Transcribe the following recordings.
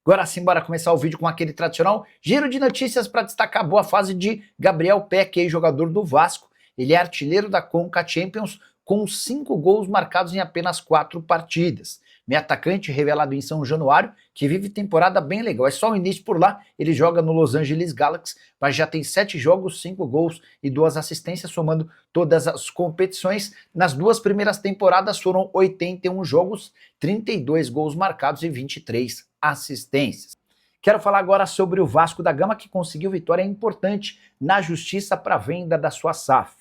Agora sim, bora começar o vídeo com aquele tradicional giro de notícias para destacar a boa fase de Gabriel Peck, jogador do Vasco. Ele é artilheiro da Conca Champions com 5 gols marcados em apenas 4 partidas. Meio atacante revelado em São Januário, que vive temporada bem legal. É só o início por lá, ele joga no Los Angeles Galaxy, mas já tem 7 jogos, 5 gols e 2 assistências, somando todas as competições. Nas 2 primeiras temporadas foram 81 jogos, 32 gols marcados e 23 assistências. Quero falar agora sobre o Vasco da Gama, que conseguiu vitória importante na justiça para a venda da sua SAF.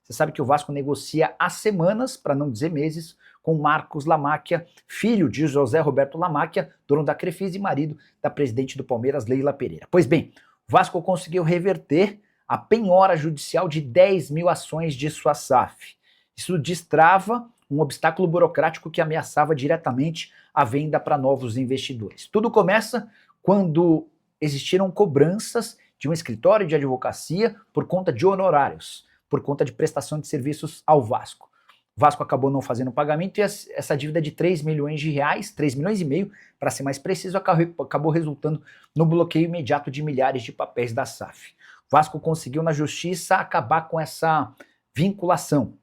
Você sabe que o Vasco negocia há semanas, para não dizer meses, com Marcos Lamáquia, filho de José Roberto Lamáquia, dono da Crefisa e marido da presidente do Palmeiras, Leila Pereira. Pois bem, o Vasco conseguiu reverter a penhora judicial de 10 mil ações de sua SAF. Isso destrava um obstáculo burocrático que ameaçava diretamente a venda para novos investidores. Tudo começa quando existiram cobranças de um escritório de advocacia por conta de honorários, por conta de prestação de serviços ao Vasco. O Vasco acabou não fazendo o pagamento e essa dívida de 3 milhões de reais, 3 milhões e meio, para ser mais preciso, acabou resultando no bloqueio imediato de milhares de papéis da SAF. O Vasco conseguiu na justiça acabar com essa vinculação.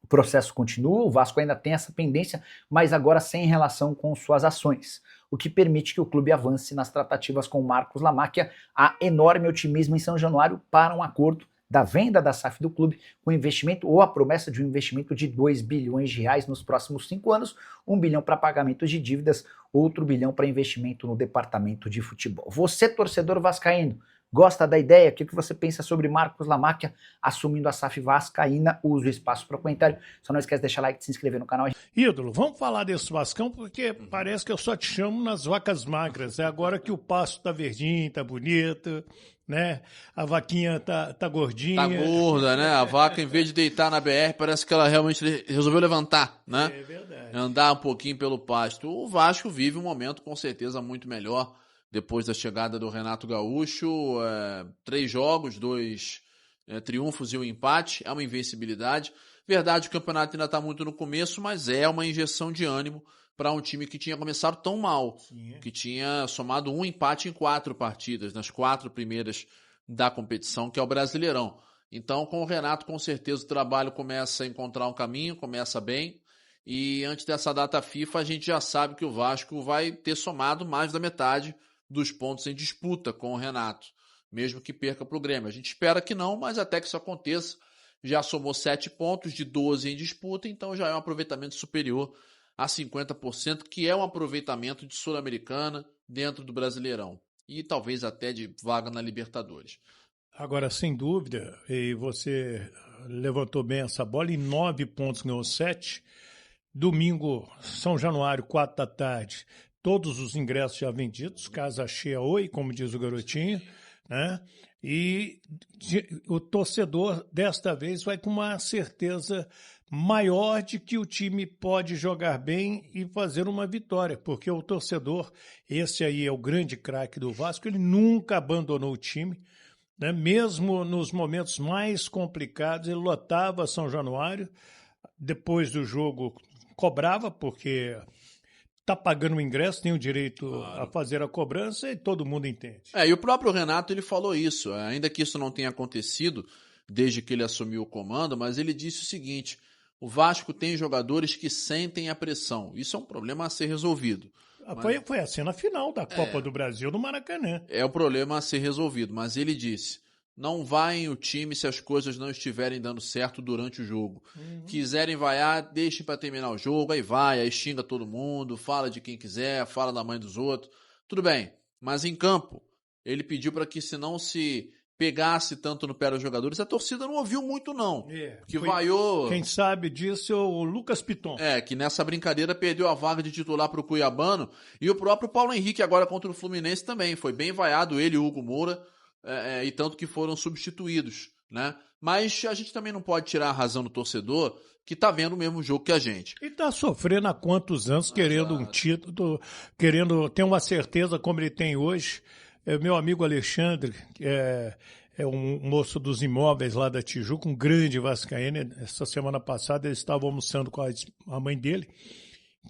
O processo continua, o Vasco ainda tem essa pendência, mas agora sem relação com suas ações, o que permite que o clube avance nas tratativas com Marcos Lamáquia. Há enorme otimismo em São Januário para um acordo da venda da SAF do clube, com investimento ou a promessa de um investimento de 2 bilhões de reais nos próximos 5 anos, 1 bilhão para pagamento de dívidas, outro bilhão para investimento no departamento de futebol. Você, torcedor vascaíno, gosta da ideia? O que você pensa sobre Marcos Lamáquia assumindo a SAF vascaína? Use o espaço para comentário. Só não esquece de deixar like e se inscrever no canal. Ídolo, vamos falar desse Vascão, porque parece que eu só te chamo nas vacas magras. É agora que o pasto tá verdinho, tá bonito, né? A vaquinha tá gordinha. Tá gorda, né? A vaca, em vez de deitar na BR, parece que ela realmente resolveu levantar, né? É verdade. Andar um pouquinho pelo pasto. O Vasco vive um momento com certeza muito melhor depois da chegada do Renato Gaúcho. 3 jogos, 2 triunfos e um empate. É uma invencibilidade. Verdade, o campeonato ainda está muito no começo, mas é uma injeção de ânimo para um time que tinha começado tão mal, que tinha somado um empate em 4 partidas, nas 4 primeiras da competição, que é o Brasileirão. Então, com o Renato, com certeza, o trabalho começa a encontrar um caminho, começa bem, e antes dessa data FIFA, a gente já sabe que o Vasco vai ter somado mais da metade dos pontos em disputa com o Renato, mesmo que perca para o Grêmio. A gente espera que não, mas até que isso aconteça, já somou 7 pontos de 12 em disputa, então já é um aproveitamento superior a 50%, que é um aproveitamento de Sul-Americana dentro do Brasileirão. E talvez até de vaga na Libertadores. Agora, sem dúvida, e você levantou bem essa bola, em 9 pontos ganhou 7. Domingo, São Januário, 4 da tarde, todos os ingressos já vendidos, casa cheia, oi, como diz o garotinho, né? E o torcedor, desta vez, vai com uma certeza maior de que o time pode jogar bem e fazer uma vitória, porque o torcedor, esse aí é o grande craque do Vasco, ele nunca abandonou o time, né? Mesmo nos momentos mais complicados, ele lotava São Januário, depois do jogo cobrava, porque está pagando o ingresso, tem o direito a fazer a cobrança e todo mundo entende. E o próprio Renato, ele falou isso, ainda que isso não tenha acontecido desde que ele assumiu o comando, mas ele disse o seguinte: o Vasco tem jogadores que sentem a pressão. Isso é um problema a ser resolvido. Foi assim na final da Copa do Brasil no Maracanã. É o problema a ser resolvido, mas ele disse: não vaiem o time se as coisas não estiverem dando certo durante o jogo. Quiserem vaiar, deixem para terminar o jogo, aí vai, aí xinga todo mundo, fala de quem quiser, fala da mãe dos outros. Tudo bem, mas em campo, ele pediu para que se não se pegasse tanto no pé dos jogadores, a torcida não ouviu muito não, que vaiou... Quem sabe disso é o Lucas Piton. Que nessa brincadeira perdeu a vaga de titular para o Cuiabano, e o próprio Paulo Henrique agora contra o Fluminense também, foi bem vaiado, ele e o Hugo Moura, e tanto que foram substituídos, né? Mas a gente também não pode tirar a razão do torcedor, que tá vendo o mesmo jogo que a gente. E tá sofrendo há quantos anos, querendo um título, querendo ter uma certeza como ele tem hoje. Meu amigo Alexandre, que é um moço dos imóveis lá da Tijuca, um grande vascaíno. Essa semana passada ele estava almoçando com a mãe dele.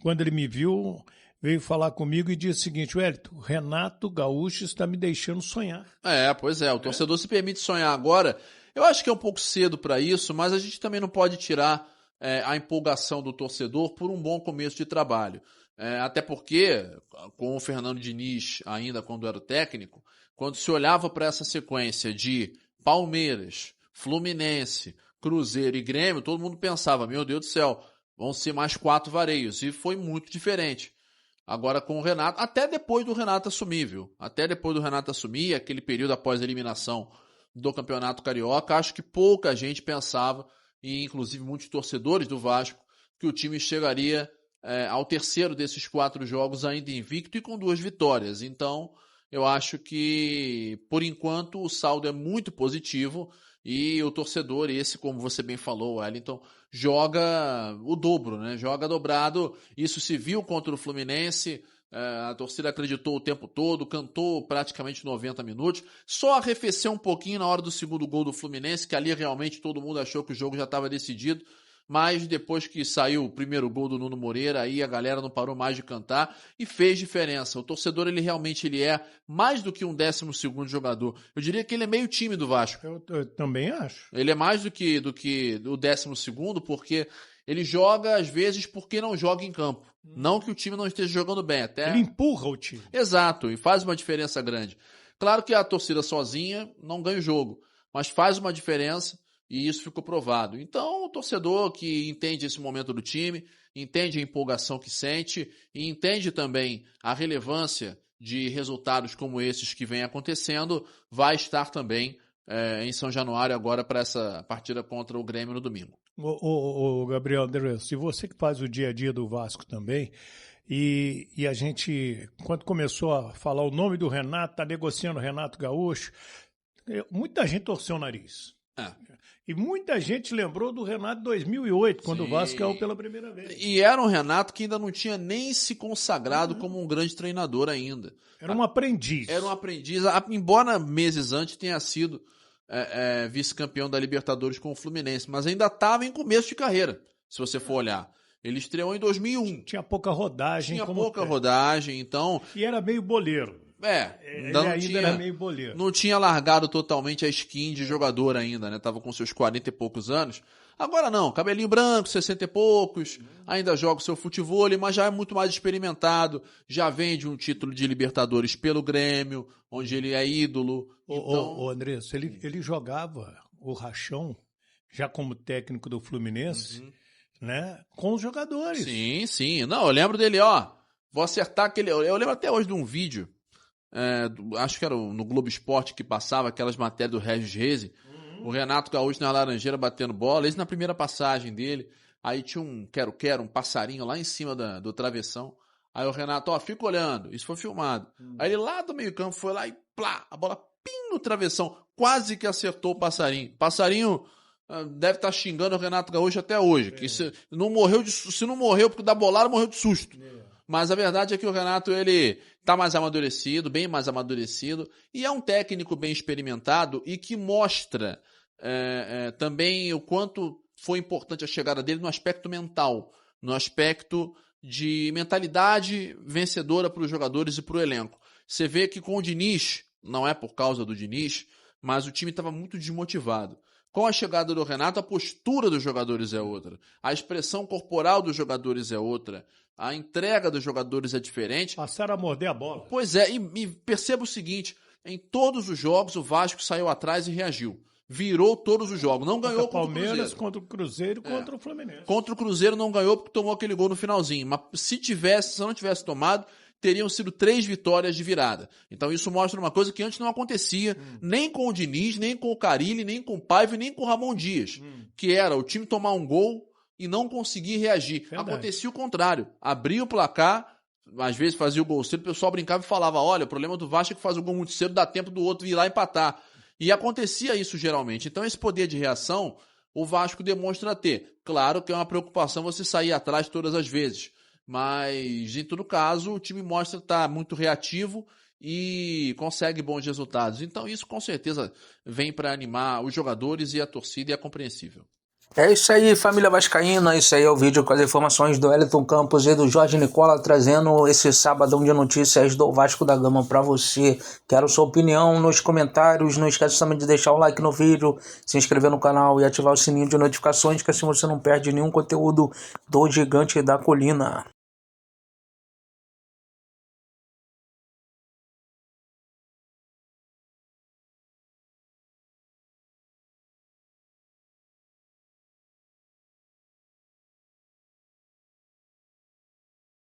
Quando ele me viu, veio falar comigo e disse o seguinte: Wellington, o Renato Gaúcho está me deixando sonhar. Pois é, o torcedor se permite sonhar agora. Eu acho que é um pouco cedo para isso, mas a gente também não pode tirar a empolgação do torcedor por um bom começo de trabalho. Até porque, com o Fernando Diniz ainda quando era o técnico, quando se olhava para essa sequência de Palmeiras, Fluminense, Cruzeiro e Grêmio, todo mundo pensava, meu Deus do céu, vão ser mais 4 vareios. E foi muito diferente. Agora com o Renato, até depois do Renato assumir, viu? Até depois do Renato assumir, aquele período após a eliminação do Campeonato Carioca, acho que pouca gente pensava, e inclusive muitos torcedores do Vasco, que o time chegaria ao terceiro desses 4 jogos ainda invicto e com 2 vitórias. Então, eu acho que, por enquanto, o saldo é muito positivo e o torcedor, esse, como você bem falou, Wellington, joga o dobro, né? Joga dobrado. Isso se viu contra o Fluminense. A torcida acreditou o tempo todo, cantou praticamente 90 minutos. Só arrefeceu um pouquinho na hora do segundo gol do Fluminense, que ali realmente todo mundo achou que o jogo já estava decidido. Mas depois que saiu o primeiro gol do Nuno Moreira, aí a galera não parou mais de cantar e fez diferença. O torcedor, ele realmente é mais do que um 12º jogador. Eu diria que ele é meio time do Vasco. Eu também acho. Ele é mais do que o 12º, porque ele joga às vezes porque não joga em campo. Não que o time não esteja jogando bem, até... Ele empurra o time. Exato, e faz uma diferença grande. Claro que a torcida sozinha não ganha o jogo, mas faz uma diferença. E isso ficou provado. Então, o torcedor que entende esse momento do time, entende a empolgação que sente e entende também a relevância de resultados como esses que vem acontecendo, vai estar também em São Januário agora para essa partida contra o Grêmio no domingo. Ô, Gabriel André, se você que faz o dia a dia do Vasco também, e a gente, quando começou a falar o nome do Renato, tá negociando o Renato Gaúcho, muita gente torceu o nariz. E muita gente lembrou do Renato 2008, quando o Vasco caiu pela primeira vez. E era um Renato que ainda não tinha nem se consagrado como um grande treinador ainda. Era um aprendiz. Era um aprendiz, embora meses antes tenha sido vice-campeão da Libertadores com o Fluminense, mas ainda estava em começo de carreira, se você for olhar. Ele estreou em 2001. Tinha pouca rodagem. Tinha pouca rodagem, então... E era meio boleiro. Ele ainda era meio boleiro. Não tinha largado totalmente a skin de jogador ainda, né? Tava com seus 40 e poucos anos. Agora não, cabelinho branco, 60 e poucos, ainda joga o seu futevôlei, mas já é muito mais experimentado, já vem de um título de Libertadores pelo Grêmio, onde ele é ídolo. Ô, Andrés, ele jogava o Rachão, já como técnico do Fluminense, né? Com os jogadores. Sim. Não, eu lembro dele, vou acertar aquele... Eu lembro até hoje de um vídeo, acho que era no Globo Esporte que passava aquelas matérias do Regis Reze, o Renato Gaúcho na Laranjeira batendo bola, esse na primeira passagem dele, aí tinha um quero-quero, um passarinho lá em cima do travessão, aí o Renato, fica olhando, isso foi filmado, aí ele lá do meio campo foi lá e plá, a bola pim no travessão, quase que acertou o passarinho deve estar xingando o Renato Gaúcho até hoje, que se não morreu porque da bolada, morreu de susto. Mas a verdade é que o Renato, ele tá mais amadurecido, bem mais amadurecido, e é um técnico bem experimentado e que mostra também o quanto foi importante a chegada dele no aspecto mental, no aspecto de mentalidade vencedora para os jogadores e para o elenco. Você vê que com o Diniz, não é por causa do Diniz, mas o time estava muito desmotivado. Com a chegada do Renato, a postura dos jogadores é outra, a expressão corporal dos jogadores é outra, a entrega dos jogadores é diferente. Passaram a morder a bola. Pois é, e perceba o seguinte, em todos os jogos o Vasco saiu atrás e reagiu. Virou todos os jogos, não ganhou contra o Cruzeiro. Palmeiras, contra o Cruzeiro e contra o Fluminense. Contra o Cruzeiro não ganhou porque tomou aquele gol no finalzinho, mas se não tivesse tomado, teriam sido 3 vitórias de virada. Então isso mostra uma coisa que antes não acontecia, nem com o Diniz, nem com o Carille, nem com o Paiva, nem com o Ramon Dias, que era o time tomar um gol e não conseguir reagir. Verdade. Acontecia o contrário. Abria o placar, às vezes fazia o gol cedo, o pessoal brincava e falava, olha, o problema do Vasco é que faz o gol muito cedo, dá tempo do outro vir lá e empatar. E acontecia isso geralmente. Então esse poder de reação, o Vasco demonstra ter. Claro que é uma preocupação você sair atrás todas as vezes. Mas, em todo caso, o time mostra estar muito reativo e consegue bons resultados. Então isso com certeza vem para animar os jogadores e a torcida, e é compreensível. É isso aí, família vascaína, isso aí é o vídeo com as informações do Wellington Campos e do Jorge Nicola, trazendo esse sabadão de notícias do Vasco da Gama para você. Quero sua opinião nos comentários, não esquece também de deixar o like no vídeo, se inscrever no canal e ativar o sininho de notificações, que assim você não perde nenhum conteúdo do Gigante da Colina.